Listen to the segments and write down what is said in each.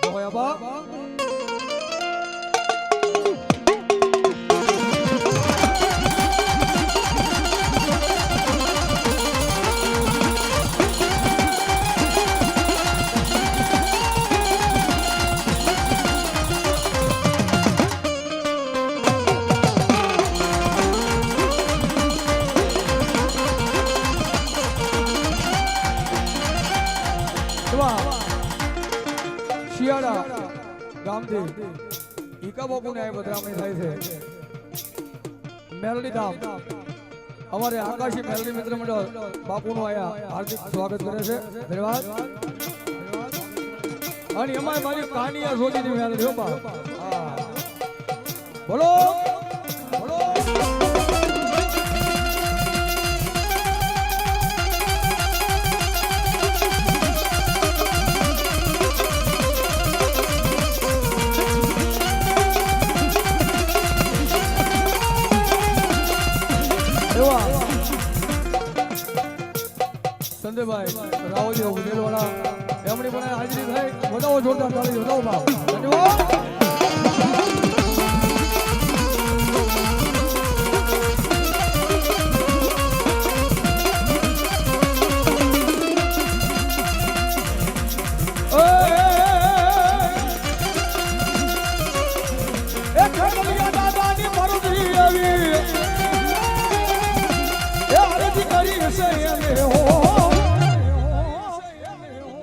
જય બા શિયાળા ગામથી ઈકા બાપુને આ પધરામણી થાય છે મેલડી ધામ અમારે આકાશી મેલડી મિત્ર મંડળ બાપુનું આયા હાર્દિક સ્વાગત કરે છે ધન્યવાદ અને અમારે મારી કાનિયા જોજીની મેલડી હો બા બોલો બોલો સંજયભાઈ રાવજી ઉદેલવાળા એમની પણ હાજરી થઈ વધાવો જોરદાર તાળી વધાવો બા ધન્યવાદ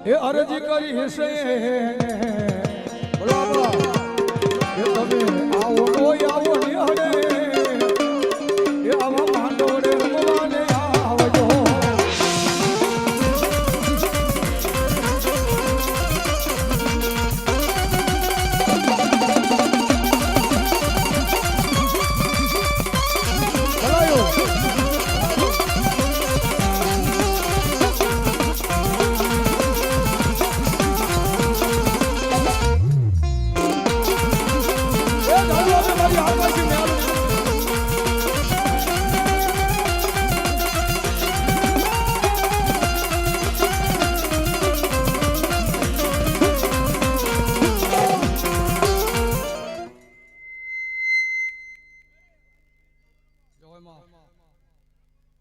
એ અરજી કરી હશે બોલો બોલો એ તમે આવો કોઈ આવો નિહળે એ આવા માંડોડે રમવાને આવજો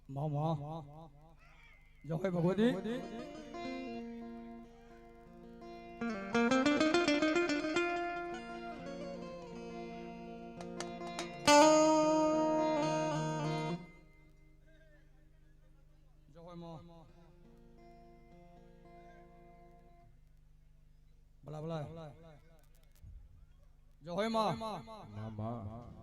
મામા જય ભગવતી ભલા ભલા જય માં મામા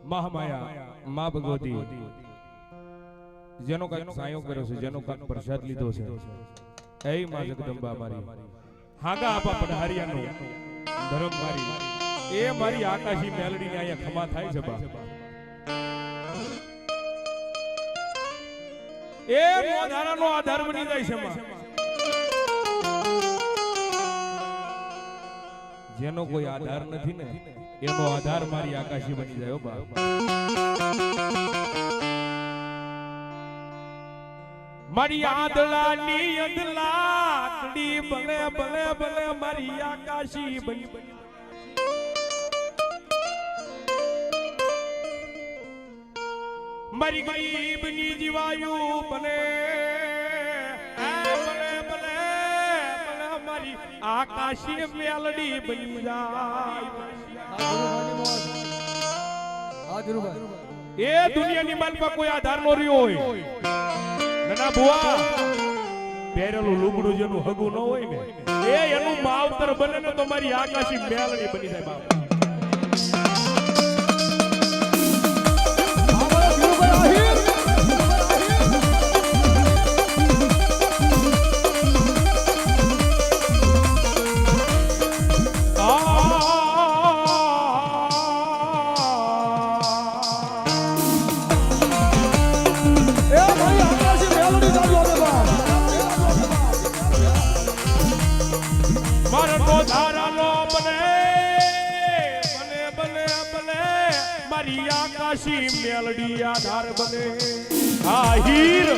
મહામાયા મા ભગવતી જેનો કઈક સાયો કર્યો છે જેનો કઈક પ્રસાદ લીધો છે એ માં જગદંબા મારી હાગા આપા પઢારિયાનો ધર્મ મારી એ મારી આકાશી મેલડીને અહીંયા ખમા થાય છે બા એ મોધારાનો આધાર બની જાય છે માં જેનો કોઈ આધાર નથી ને એનો આધાર મારી આકાશી બની જાય બા મારી આદલાની અંધલાકડી ભલે ભલે ભલે મારી આકાશી બની મારી ગરીબની જીવાયુ બને ભલે ભલે ભલે મારી આકાશી મેલડી બની જાય એ દુનિયાની માલમાં કોઈ આધાર નો રહ્યો હોય નાના બુઆ પહેરેલું લુગડું જેનું હગું ન હોય ને એ એનું માવતર બને ને તો મારી આકાશી મેલડી બની જાય બાપ મારી આકાશી મેલડી આધાર બને આ હીર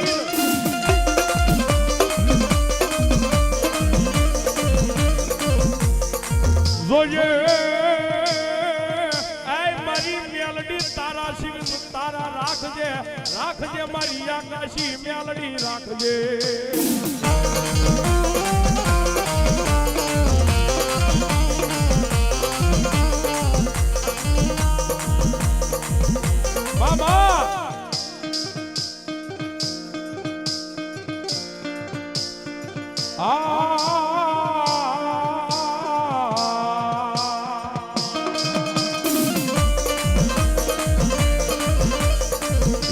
જોજે મારી મેલડી તારા શિવ તારા રાખજે રાખજે મારી આકાશી મેલડી રાખજે મામા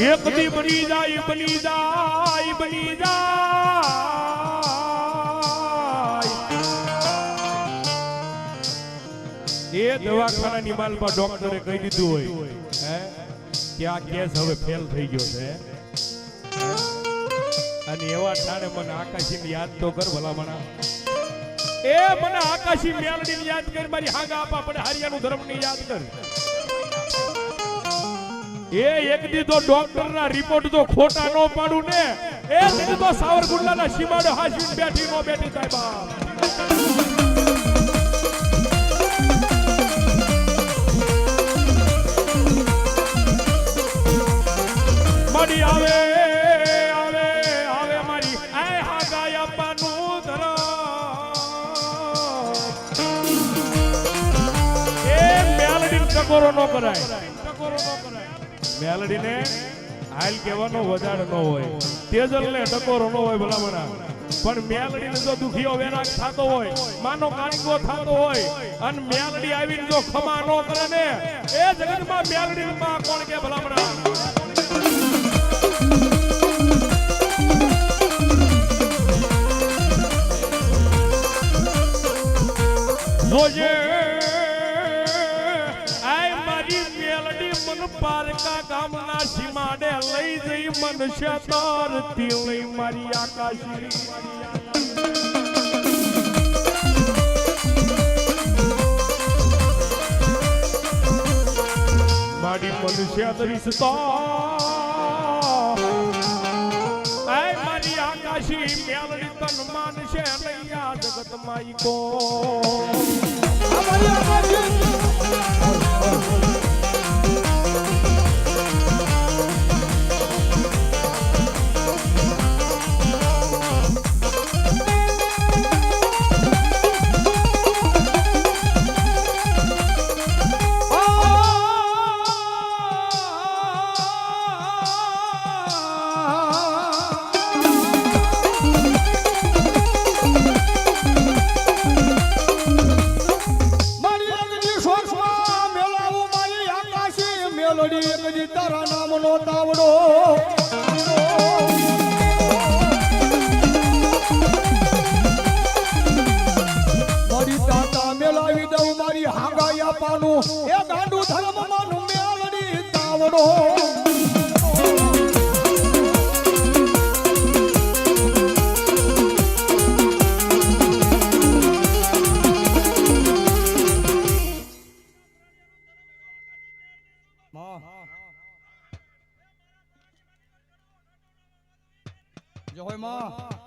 એક દી બની જાય બની જાય બની જાય એ દવાખાનાની માલમાં ડોક્ટરે કહી દીધું હોય હે કે આ કેસ હવે ફેલ થઈ ગયો છે અને એવા ટાણે મને આકાશી યાદ તો કર ભલામણા એ મને આકાશી મેલડી યાદ કર મારી હાગા આપા પડે હરિયાનું ધર્મની યાદ કર એ એક દી તો ડોક્ટર ના રિપોર્ટ તો ખોટા નો પાડું ને એ દી તો સાવરકુંડલા ના સીમાડો હાસીન બેઠી નો બેઠી થાય બાપ મડી આવે આવે આવે મારી આ હાગાય આપવાનું ધર એ મેલડી ટકોરો નો કરાય ટકોરો નો કરાય મેલડીને હાલ કહેવાનો વધારે ન હોય તેજલને ટકોરો ન હોય ભલામણા પણ મેલડીને જો દુખીઓ વેરાગ થતો હોય માનો કાણગો થતો હોય અને મેલડી આવીને જો ખમા ન કરે ને એ જગતમાં મેલડીની માં કોણ કે ભલામણા જોજે પારકા ગામના સીમાડે લઈ જઈ મનુષ્ય તરતી લઈ મારી આકાશી મારી મનુષ્ય તરીસતો મારી આકાશી મેલડી તન માનશે નહીં આ જગત માઈ કો તારા નામનો તાવડો મારી તાતા મેલાવી દઉં મારી હાંગાઈ આપવાનું એ ગાંડું ધર્મ માનું મેલડી તાવડો જય હોય માં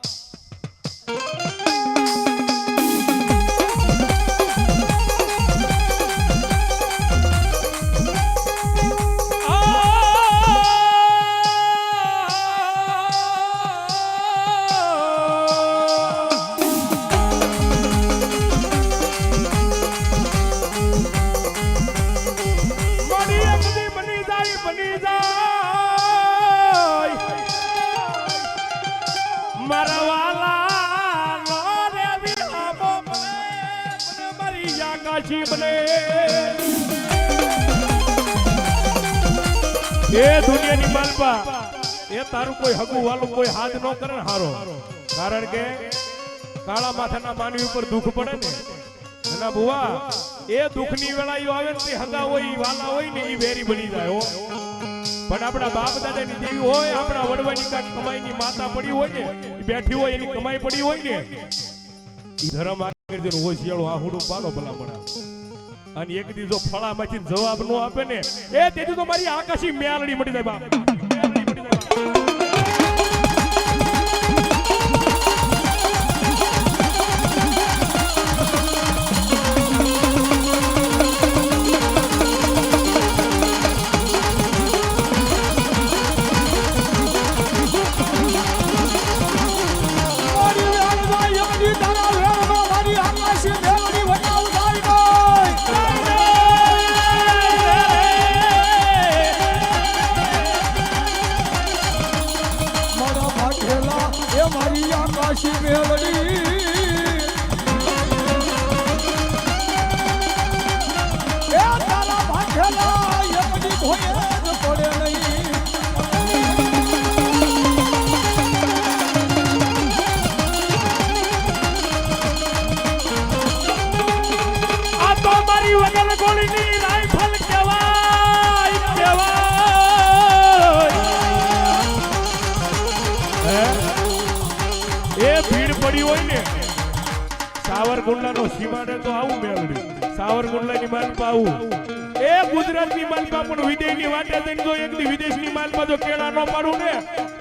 એ દુનિયાની માલપા એ તારું કોઈ હગું વાલું કોઈ હાથ ન કરે હારો કારણ કે કાળા માથાના માનવી ઉપર દુઃખ પડે ને ના બુવા એ દુઃખની વેળા આવે ને તે હગા હોય વાલા હોય ને એ વેરી બની જાય હો પણ આપણા બાપ દાદાની દેવી હોય આપણા વડવાની કાંઈક કમાઈની માતા પડી હોય ને બેઠી હોય એની કમાઈ પડી હોય ને ધર્મ આગળ હોય શિયાળો આહુડું પાડો ભલા મળે અને એક દી જો ફળામાંથી જવાબ નો આપે ને એ તેથી તો મારી આકાશી મેલડી મટી જાય બાપ. સાવરકુંડલાનો સીમાડે તો આવું મેળવી સાવરકુંડલાની માલપા આવું એ ગુજરાતની માલપા પણ વિદેશની વાટે થઈને જો એક દી વિદેશની માલપા જો કેળા ન પાડું ને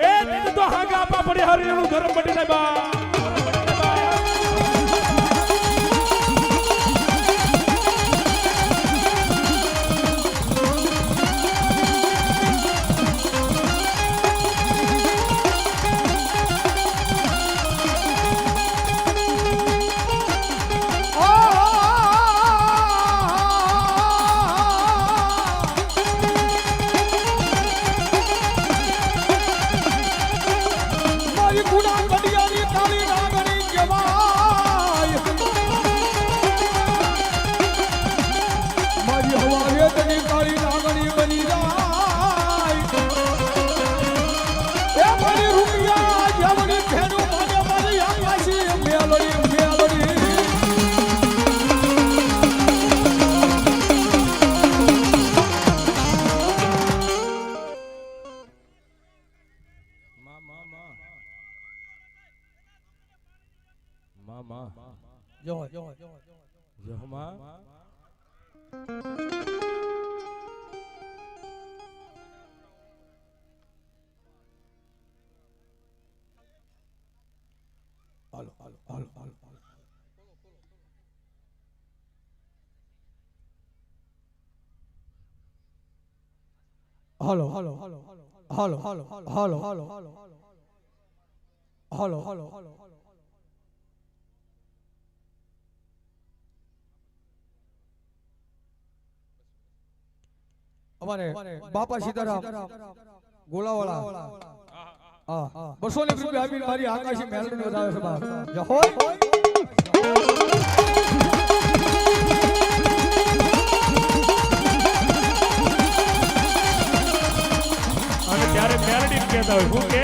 એ તો હાગા આપા પડે હરિયાનું ધર્મ બની જાય બા. હાલો હાલો હાલો હાલો હાલો હાલો હાલો હાલો હાલો અમારે બાપા સીતારામ ગોલાવાળા હા 200 રૂપિયા આપીને મારી આકાશી મેલડી વધારે છે બાપ જય હોય. ત્યારે મેલડી કહેતા હોય શું કે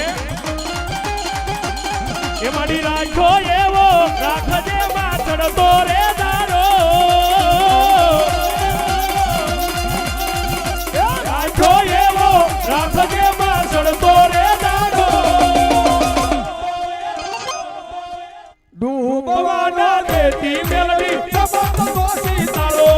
એ મારી રાખો એવો રાખજે માથડ તો રે દારો રાખો એવો રાખજે માથડ તો રે દારો ડૂબવાના દેતી મેલડી સબત દોષી તારો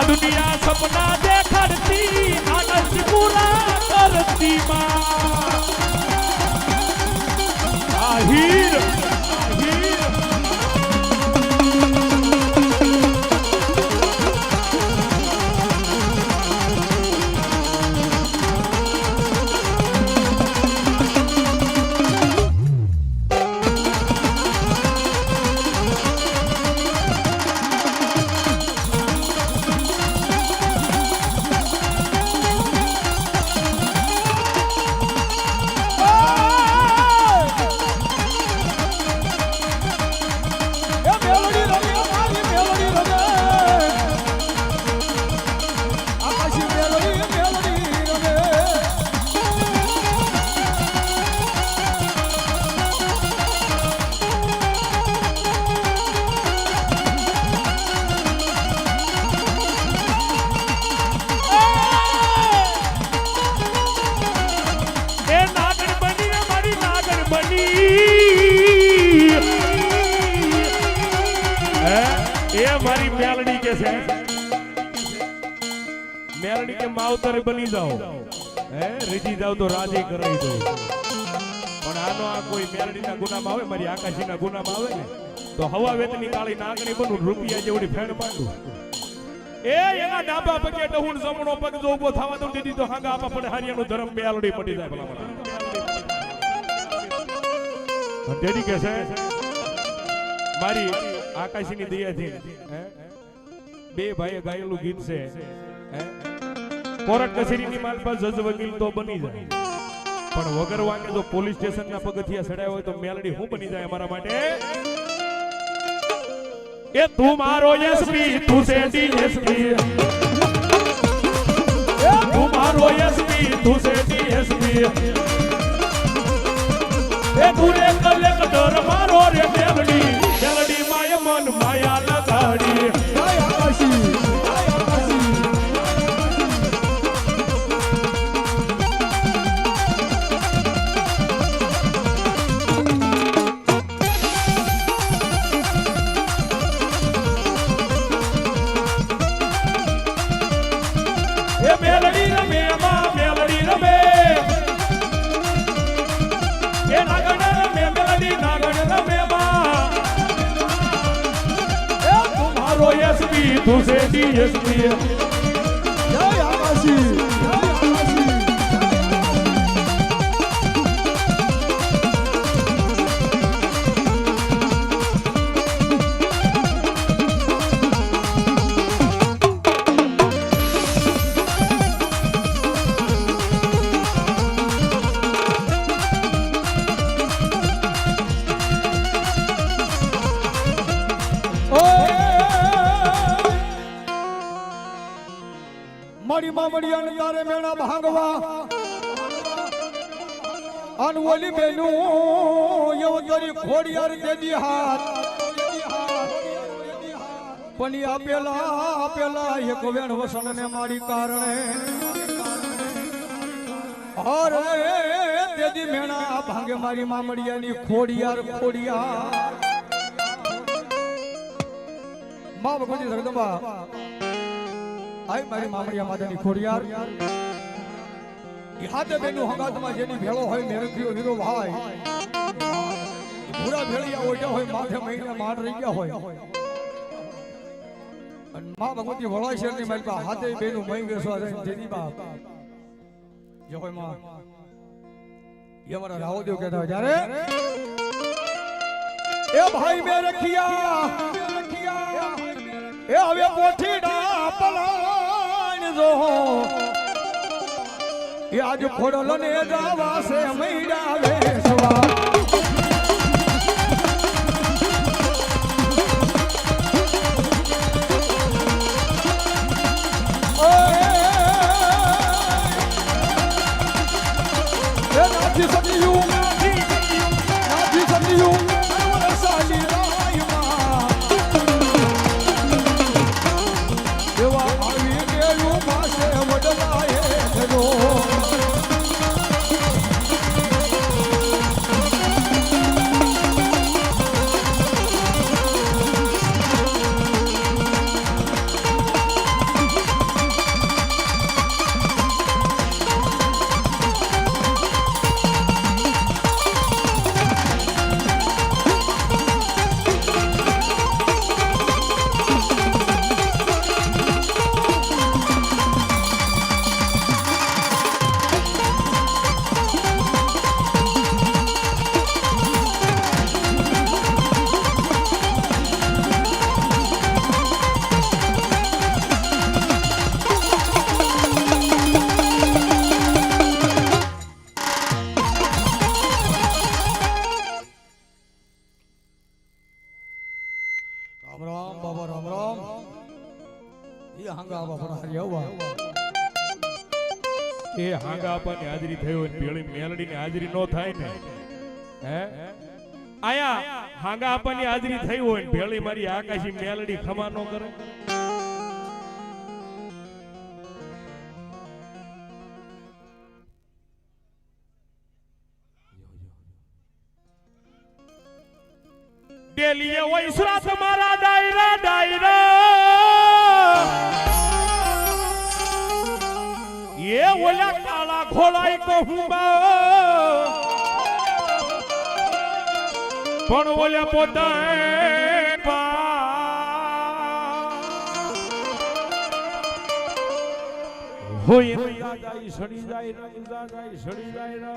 दुनिया सपना देखती आनंद पूरा करती माँ आहिर आहिर હે એ મારી મેલડી કે છે મેલડી કે માવતર બની જાઓ હે રીજી જાવ તો રાજી કરાવી દો પણ આનો આ કોઈ મેલડીના ગુનામાં આવે મારી આકાશીના ગુનામાં આવે ને તો હવા વેતની કાળી નાગણી બનું રૂપિયા જેવડી ફેણ માંડું એ એના ડાબા પગે ડહુણ જમણો પગ જો ઉભો થવા દઉં દીધી તો હાગા આપા પડે હરિયાનું ધર્મ મેલડી પડી જાય ભલા ડેડી કે છે મારી આકાશીની દયાથી બે ભાઈએ ગાયેલું ગીત છે કોર્ટ કચેરીની માલપાસ જજ વકીલ તો બની જાય પણ વગર વાંકે જો પોલીસ સ્ટેશનના પગથિયા ચડાવ્યા હોય તો મેલડી હું બની જાય અમારા માટે એ તું મારો એસપી તું છે ડીએસપી એ તું મારો એસપી તું છે ડીએસપી એ તું રે કલેક્ટર મારો રે મેલડી મેલડી માય મન માયા લગાડી જય આકાશી મેલડી રમે માં મેલડી રમે એ નાગણ રમે મેલડી નાગણ રમે માં એ તમારો એસપી તું છે ડીએસપી જય આકાશી મારી મામડિયાને તારે મેણા ભાંગવા અન ઓલી બેનું યવતરી ખોડિયાર દેદી હાથ પણ આપેલા એક વેણ વસનને મારી કારણે અરે દેદી મેણા ભાંગે મારી મામડિયાની ખોડિયાર મા ભગવતી જગદંબા આય મારી મામડિયા માતાની ખોડિયાર ઈ હાથે બેનું હંગાતમાં જેની ભેળો હોય મેરથીઓ હીરો ભાઈ પૂરા ભેળિયા ઓઢ્યા હોય માથે મહિને માર રહી ગયા હોય અને મા ભગવતી વળાય શેરની માલપા હાથે બેનું મહી બેસવા જાય જેની બાપ જે હોય માં એ અમારા રાવદેવ કહેતા હોય જ્યારે એ ભાઈ મે રખિયા એ હવે પોઠીડા પલાણ જો એ આજ ખોડલ ને જાવા છે મૈડા વેસવા એ નાથી સમજ્યું સાલી રાયમાં એવા આવી ગયેલું પાસે વડલાએ ધરો એ હાંગા આપવાની હાજરી થઈ હોય પેલી મેલડીની હાજરી નો થાય ને હે આયા હાંગા આપવાની હાજરી થઈ હોય પેલી મારી આકાશી મેલડી ખમા નો કરે ડેલીએ હોય સુરાત મારા દાયરા કહું પણ ઓલ્યા પોતા હોય જાય સડી જાય સડી જાય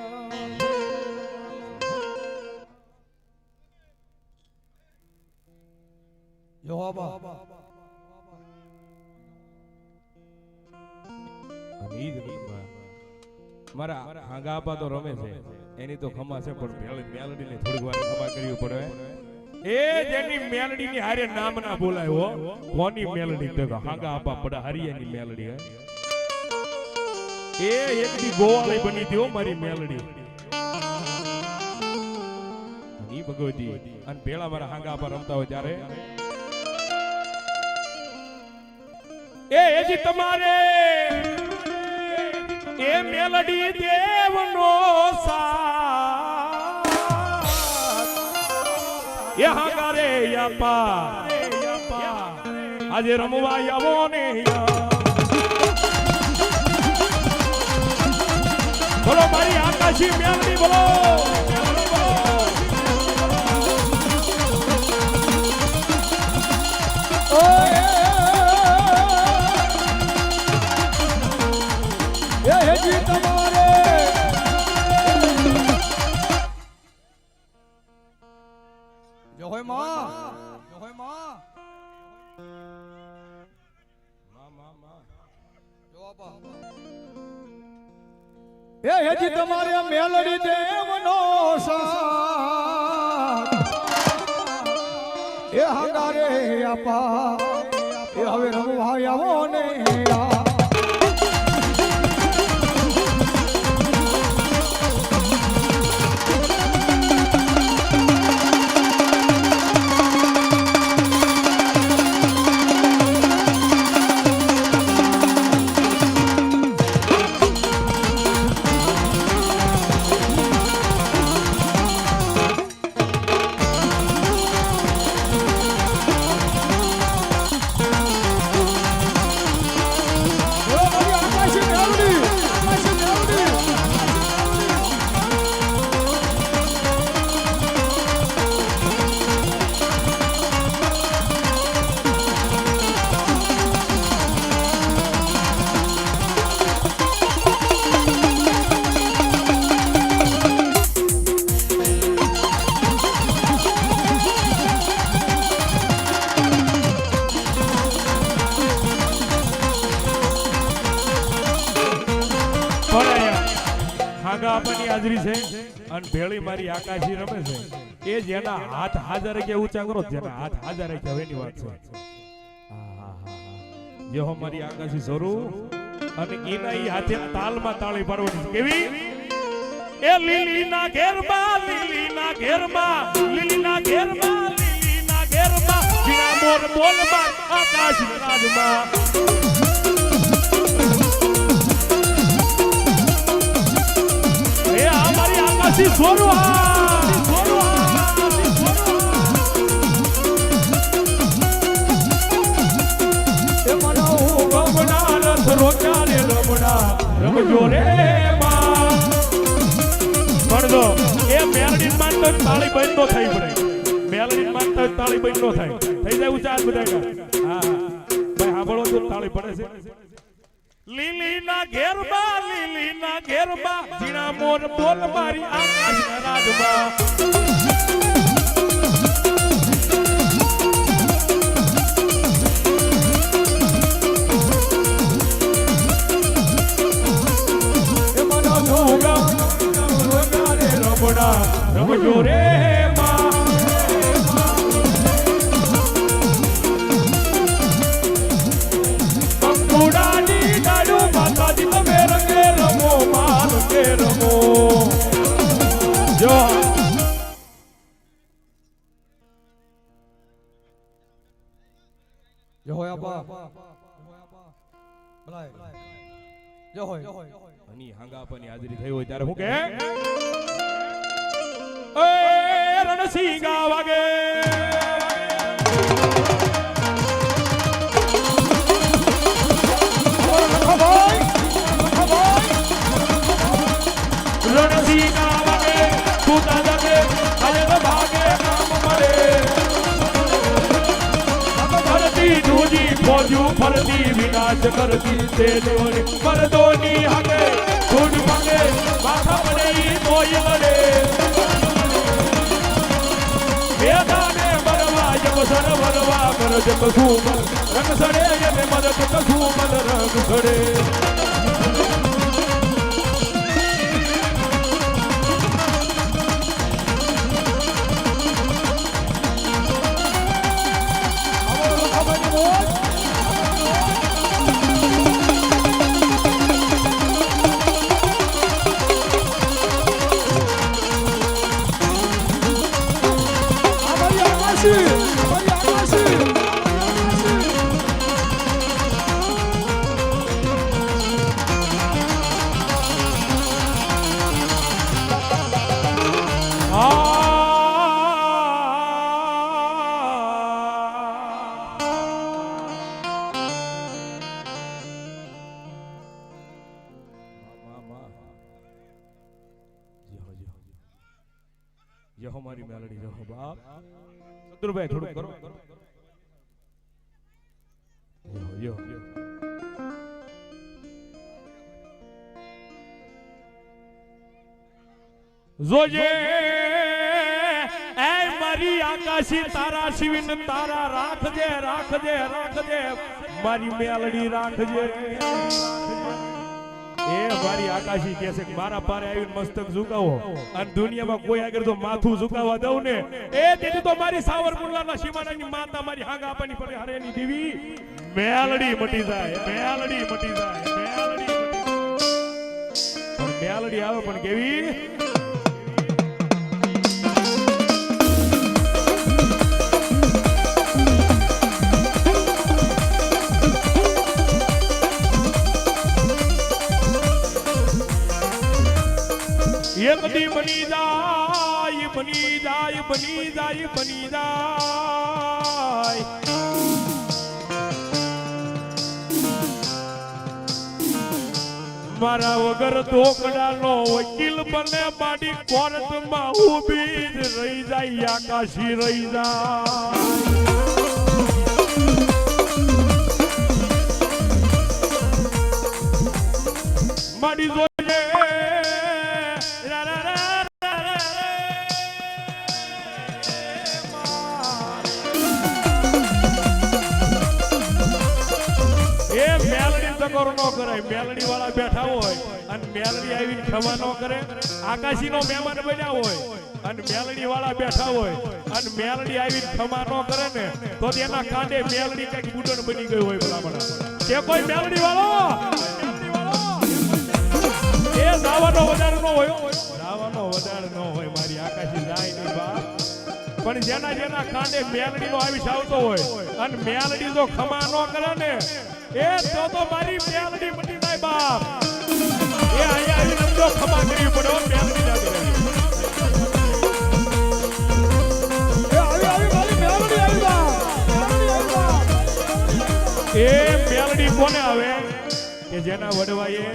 મારા હાંગા આપા તો રમે છે એની તો ખમા છે પણ મેલડી ને થોડીક વાર ખમા કરવી પડે એ જેની મેલડી ની હારે નામ ના બોલાય હો કોની મેલડી તો હાંગા આપા પડા હરિયાની મેલડી એ એકડી ગોવાળી બની હતી હો મારી મેલડી ઈ ભગવતી અને પેલા મારા હાંગા આપા રમતા હોય ત્યારે એ એજી તમારે એ મેલડી દેવનો સાથ એ હાંગારે આપા આજે રમવા આવો ને બોલો મારી આકાશી મેલડી બોલો હેજી તમારે મેલડી દેવનો સાથ એ હાંગારે આપા એ હવે રમવા આવો ને હાજરી છે અને ભેળી મારી આકાશી રમે છે એ જેના હાથ હાજર કે ઊંચા કરો જેના હાથ હાજર કે એની વાત છે જે હો મારી આકાશી સ્વરૂપ અને એના ઈ હાથે તાલમાં તાળી પાડવાની કેવી એ લીલીના ઘેરમાં લીલીના ઘેરમાં લીલીના ઘેરમાં લીલીના ઘેરમાં જીરા મોર બોલમાં આકાશી રાજમાં આકાશી રમજો રે પડદો એ મેલડી માનતો તાળી બંધ નો થઈ પડે મેલડી માનતો તાળી બંધ નો થાય થઈ જાય ઊંચા બધા હા ભાઈ સાંભળો તો તાળી પડે છે લીલીના ઘેરમાં જીણા મોર બોલ મારી આકાશના રાજમાં રમજો રે જો હોય આપા બલાય જો હોય અને હાંગા આપવાની હાજરી થઈ હોય ત્યારે હું કે એ રણસિંગા વાગે ફરતી દૂજી ફોજું ફરતી વિનાશ કરતી તે દેવની મરદોની હાકે છૂટ માંગે માથા પડે ઈ તોય લડે મેદાને મરવા જબ સરવરવા કરજ કસુમ રંગ સડે એને મરદ કસુમ રંગ સડે યહો મારી મેલડી યહો બાપ સદુરભાઈ થોડું કરો યહો જોજે એ મારી આકાશી તારા શિવિન તારા રાખજે રાખજે રાખજે મારી મેલડી રાખજે એ મારી આકાશી કહે છે કે મારા પારે આવીને મસ્તક ઝુકાવો અને દુનિયામાં કોઈ આગળ તો માથું ઝુકાવવા દઉં ને એ તેથી તો મારી સાવરકુંડલાના સીમાડાની માતા મારી હાંગા આપવાની પડે હરેની દેવી મેલડી મટી જાય મેલડી મટી જાય મેલડી મટી જાય પણ મેલડી આવે પણ કેવી એક દી બની જાય બની જાય બની જાય બની જાય મારા વગર ધોકડાનો વકીલ બને મારી કોર્ટમાં ઊભી જ રહી જાય આકાશી રહી જાય મારી જોઈએ મેલડી વાળા બેઠા હોય અને મેલડી આવીને ખવા ન કરે આકાશી નો મહેમાન બન્યા હોય અને મેલડી વાળા બેઠા હોય અને મેલડી આવીને ખવા ન કરે ને તો તેના કાંડે મેલડી કઈક બુડન બની ગયું હોય ભલામણ કે કોઈ મેલડી વાળો એ દાવાનો વધારે ન હોય દાવાનો વધારે ન હોય મારી આકાશી જાય નહીં બા પણ જેના જેના કાંડે મેલડી નો આવીશ આવતો હોય અને મેલડી જો ખમા ન કરે ને એ તો મારી મેલડી મટી જાય બાપ એ આયા આવી નમજો ખમા કરી પડો મેલડી જાતી રહી એ આવી મારી મેલડી આવી બાપ એ મેલડી કોને આવે કે જેના વડવાએ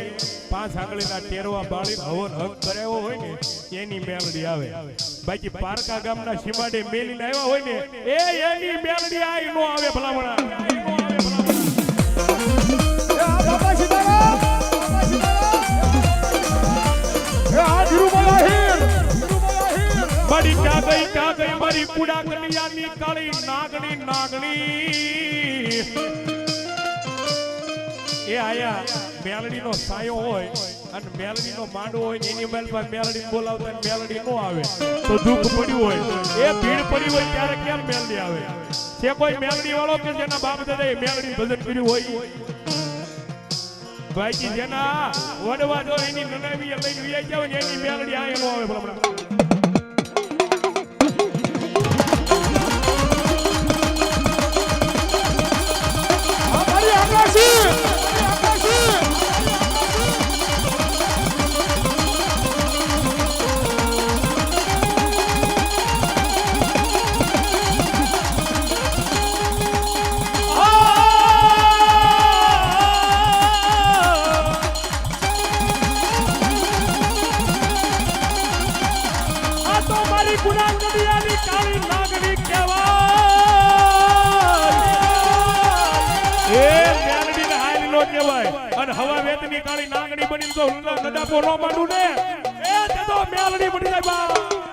5 આંગળીના ટેરવા બાળી હવન હક કરાવ્યો હોય ને એની મેલડી આવે બાકી પારકા ગામના સીમાડે મેલીને આવ્યા હોય ને એ એની મેલડી આઈ નો આવે ભલામણા મારી ક્યાં ગઈ મારી કુડા કન્યાની કાળી નાગણી નાગણી એ આયા મેલડી નો સાયો હોય અને મેલડી નો માંડવો હોય એની મેલમાં મેલડી બોલાવતા મેલડી નો આવે તો દુઃખ પડ્યું હોય એ ભીડ પડી હોય ત્યારે કેમ મેલડી આવે છે કોઈ મેલડી વાળો કે જેના બાપ દાદાએ મેલડી ભજન કર્યું હોય ભાઈજી જેના વડવા જો એની નનાવી લઈને વિયા જાવ ને એની મેલડી આય નો આવે ભલા અને હવા વેતની કાળી નાગણી બની તો નડાપો ન માંડું ને એ તે તો મેલડી બની જાય બા